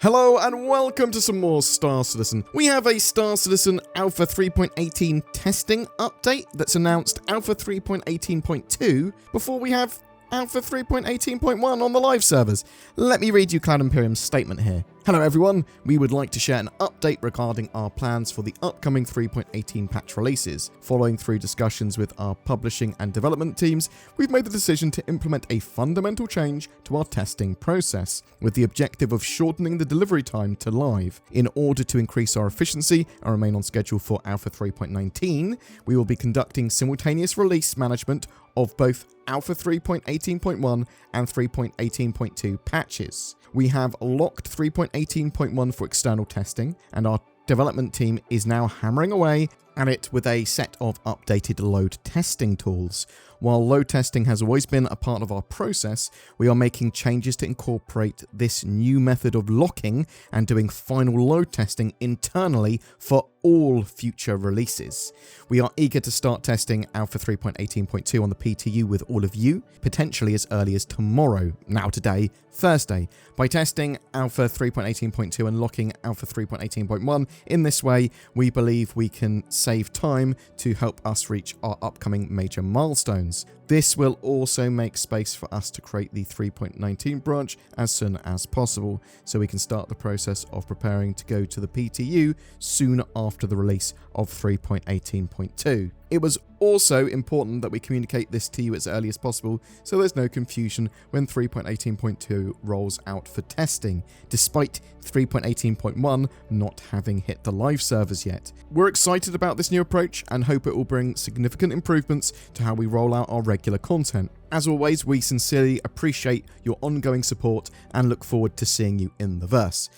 Hello and welcome to some more Star Citizen. We have a Star Citizen Alpha 3.18 testing update that's announced Alpha 3.18.2 before we have Alpha 3.18.1 on the live servers. Let me read you Cloud Imperium's statement here. Hello everyone, we would like to share an update regarding our plans for the upcoming 3.18 patch releases. Following through discussions with our publishing and development teams, we've made the decision to implement a fundamental change to our testing process, with the objective of shortening the delivery time to live. In order to increase our efficiency and remain on schedule for Alpha 3.19, we will be conducting simultaneous release management of both Alpha 3.18.1 and 3.18.2 patches. We have locked 3.18.1 for external testing, and our development team is now hammering away at it with a set of updated load testing tools. While load testing has always been a part of our process, we are making changes to incorporate this new method of locking and doing final load testing internally for all future releases. We are eager to start testing Alpha 3.18.2 on the PTU with all of you, potentially as early as tomorrow, now today, Thursday. By testing Alpha 3.18.2 and locking Alpha 3.18.1 in this way, we believe we can save time to help us reach our upcoming major milestones. This will also make space for us to create the 3.19 branch as soon as possible, so we can start the process of preparing to go to the PTU soon after the release of 3.18.2. It was also important that we communicate this to you as early as possible, so there's no confusion when 3.18.2 rolls out for testing, despite 3.18.1 not having hit the live servers yet. We're excited about this new approach and hope it will bring significant improvements to how we roll out our regular content. As always, we sincerely appreciate your ongoing support and look forward to seeing you in the verse.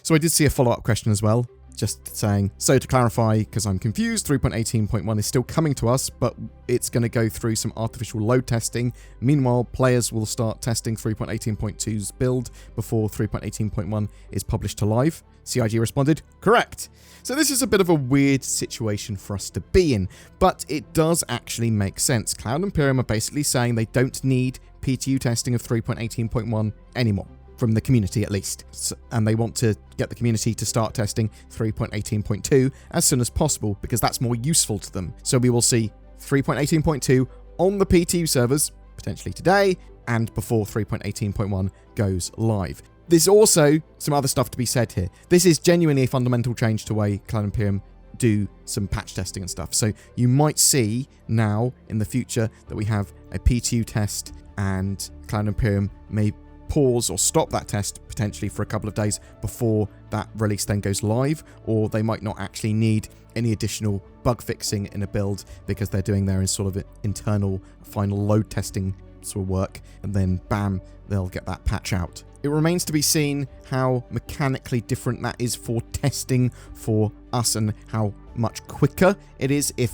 So I did see a follow-up question as well. Just saying, so to clarify, because I'm confused, 3.18.1 is still coming to us, but it's going to go through some artificial load testing. Meanwhile, players will start testing 3.18.2's build before 3.18.1 is published to live. CIG responded, correct. So this is a bit of a weird situation for us to be in, but it does actually make sense. Cloud Imperium are basically saying they don't need PTU testing of 3.18.1 anymore. From the community at least, and they want to get the community to start testing 3.18.2 as soon as possible because that's more useful to them. So we will see 3.18.2 on the PTU servers potentially today and before 3.18.1 goes live. There's also some other stuff to be said here. This is genuinely a fundamental change to the way Cloud Imperium do some patch testing and stuff. So you might see now in the future that we have a PTU test and Cloud Imperium may pause or stop that test potentially for a couple of days before that release then goes live, or they might not actually need any additional bug fixing in a build because they're doing their sort of internal final load testing sort of work, and then bam, they'll get that patch out. It remains to be seen how mechanically different that is for testing for us and how much quicker it is, if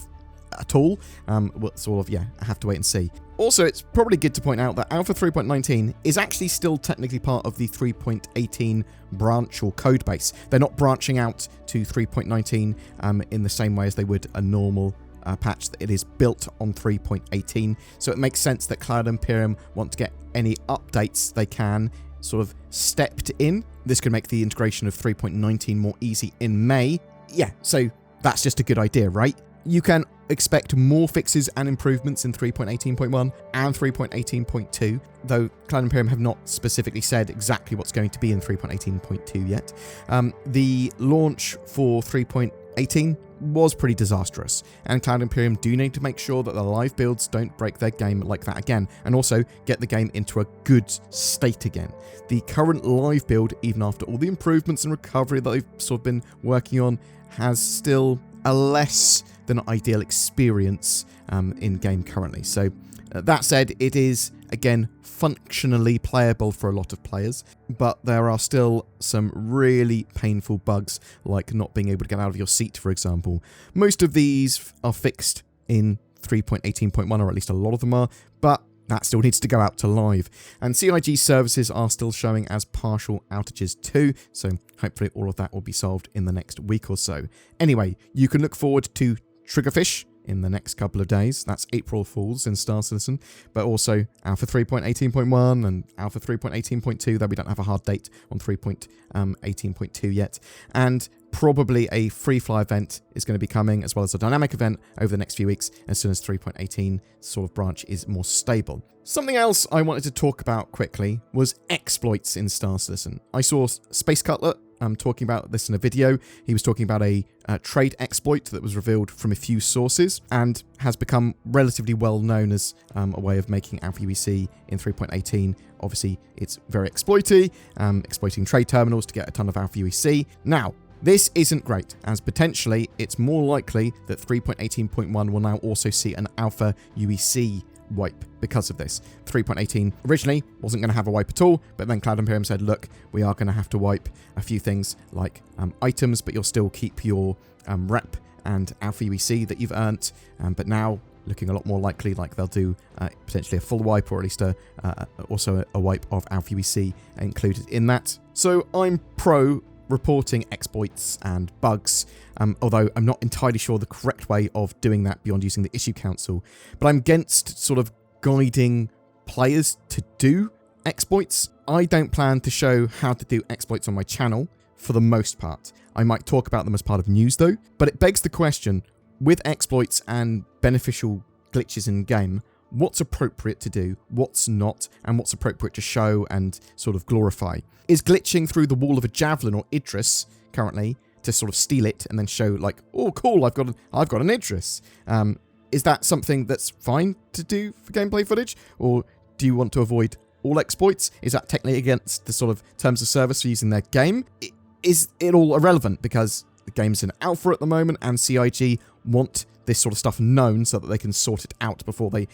at all. We'll sort of, I have to wait and see. Also, it's probably good to point out that Alpha 3.19 is actually still technically part of the 3.18 branch or code base. They're not branching out to 3.19 in the same way as they would a normal patch. That it is built on 3.18, so it makes sense that Cloud Imperium want to get any updates they can sort of stepped in. This could make the integration of 3.19 more easy in May. Yeah, so that's just a good idea, right? You can expect more fixes and improvements in 3.18.1 and 3.18.2, though Cloud Imperium have not specifically said exactly what's going to be in 3.18.2 yet. The launch for 3.18 was pretty disastrous, and Cloud Imperium do need to make sure that the live builds don't break their game like that again, and also get the game into a good state again. The current live build, even after all the improvements and recovery that they've sort of been working on, has still a less than ideal experience in game currently. So that said, it is again functionally playable for a lot of players, but there are still some really painful bugs, like not being able to get out of your seat, for example. Most of these are fixed in 3.18.1, or at least a lot of them are, but that still needs to go out to live. And CIG services are still showing as partial outages too, so hopefully all of that will be solved in the next week or so. Anyway, you can look forward to Triggerfish in the next couple of days. That's April Fools in Star Citizen, but also Alpha 3.18.1 and Alpha 3.18.2, though we don't have a hard date on 3.18.2 yet. And probably a free fly event is going to be coming, as well as a dynamic event over the next few weeks, as soon as 3.18 sort of branch is more stable. Something else I wanted to talk about quickly was exploits in Star Citizen. I saw Space Cutlet talking about this in a video. He was talking about a trade exploit that was revealed from a few sources and has become relatively well known as a way of making Alpha UEC in 3.18. Obviously, it's very exploity, exploiting trade terminals to get a ton of Alpha UEC. Now, this isn't great, as potentially it's more likely that 3.18.1 will now also see an Alpha UEC wipe because of this. 3.18 originally wasn't going to have a wipe at all, but then Cloud Imperium said, look, we are going to have to wipe a few things like items, but you'll still keep your rep and Alpha UEC that you've earned. But now, looking a lot more likely like they'll do potentially a full wipe, or at least also a wipe of Alpha UEC included in that. So I'm pro reporting exploits and bugs, although I'm not entirely sure the correct way of doing that beyond using the issue council. But I'm against sort of guiding players to do exploits. I don't plan to show how to do exploits on my channel for the most part. I might talk about them as part of news though, but it begs the question, with exploits and beneficial glitches in game, what's appropriate to do, what's not, and what's appropriate to show and sort of glorify. Is glitching through the wall of a Javelin or Idris currently to sort of steal it and then show like, oh cool, I've got an Idris. Is that something that's fine to do for gameplay footage, or do you want to avoid all exploits? Is that technically against the sort of terms of service for using their game? Is it all irrelevant because the game's in alpha at the moment and CIG want this sort of stuff known so that they can sort it out before they,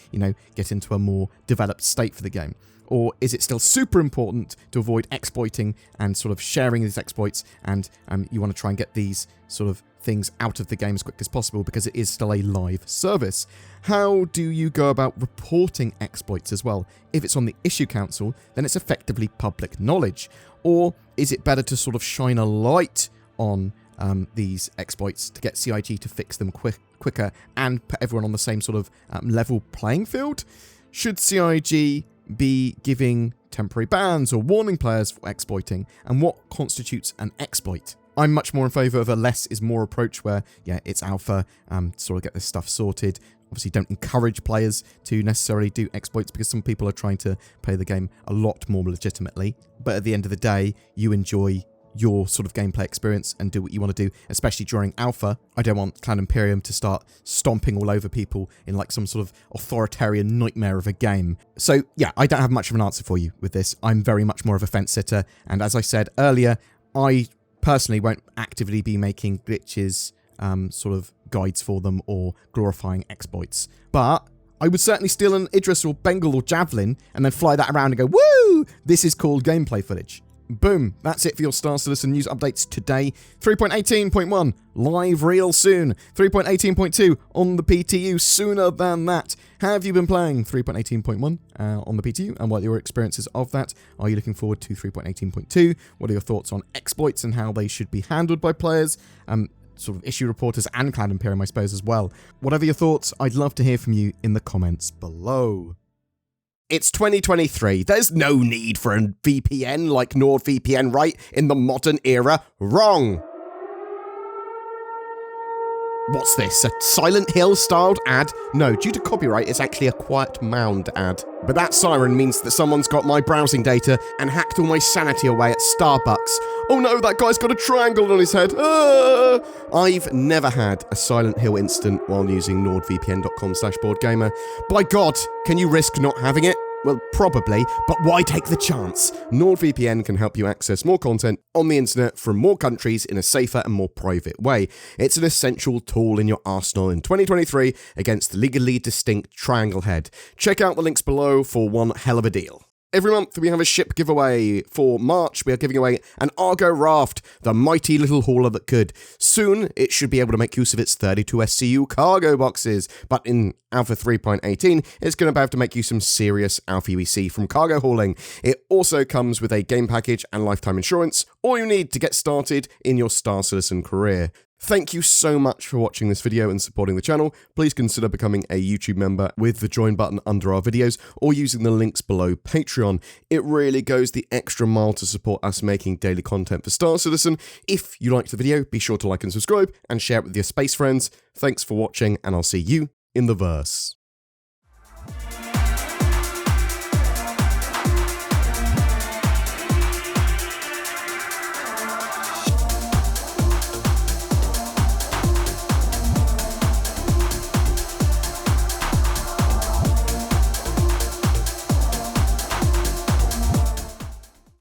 get into a more developed state for the game? Or is it still super important to avoid exploiting and sort of sharing these exploits, and you want to try and get these sort of things out of the game as quick as possible because it is still a live service? How do you go about reporting exploits as well? If it's on the issue council, then it's effectively public knowledge. Or is it better to sort of shine a light on these exploits to get CIG to fix them quicker and put everyone on the same sort of level playing field? Should CIG be giving temporary bans or warning players for exploiting? And what constitutes an exploit? I'm much more in favour of a less is more approach where, yeah, it's alpha, sort of get this stuff sorted. Obviously, don't encourage players to necessarily do exploits because some people are trying to play the game a lot more legitimately. But at the end of the day, you enjoy your sort of gameplay experience and do what you want to do, especially during alpha. I don't want Cloud Imperium to start stomping all over people in like some sort of authoritarian nightmare of a game. So yeah, I don't have much of an answer for you with this. I'm very much more of a fence sitter, and as I said earlier, I personally won't actively be making glitches sort of guides for them or glorifying exploits. But I would certainly steal an Idris or Bengal or Javelin and then fly that around and go, woo! This is called gameplay footage. Boom, that's it for your Star Citizen news updates today. 3.18.1, live real soon. 3.18.2, on the PTU sooner than that. Have you been playing 3.18.1 on the PTU, and what are your experiences of that? Are you looking forward to 3.18.2? What are your thoughts on exploits and how they should be handled by players? Sort of issue reporters and Cloud Imperium, I suppose, as well. Whatever your thoughts, I'd love to hear from you in the comments below. It's 2023. There's no need for a VPN like NordVPN, right? In the modern era. Wrong. What's this? A Silent Hill styled ad? No, due to copyright, it's actually a Quiet Mound ad. But that siren means that someone's got my browsing data and hacked all my sanity away at Starbucks. Oh no, that guy's got a triangle on his head. Ah! I've never had a Silent Hill incident while using nordvpn.com/BoredGamer. By God, can you risk not having it? Well, probably, but why take the chance? NordVPN can help you access more content on the internet from more countries in a safer and more private way. It's an essential tool in your arsenal in 2023 against the legally distinct triangle head. Check out the links below for one hell of a deal. Every month we have a ship giveaway. For March, we are giving away an Argo Raft, the mighty little hauler that could. Soon, it should be able to make use of its 32 SCU cargo boxes, but in Alpha 3.18, it's going to be able to make you some serious Alpha UEC from cargo hauling. It also comes with a game package and lifetime insurance, all you need to get started in your Star Citizen career. Thank you so much for watching this video and supporting the channel. Please consider becoming a YouTube member with the join button under our videos or using the links below Patreon. It really goes the extra mile to support us making daily content for Star Citizen. If you liked the video, be sure to like and subscribe and share it with your space friends. Thanks for watching, and I'll see you in the verse.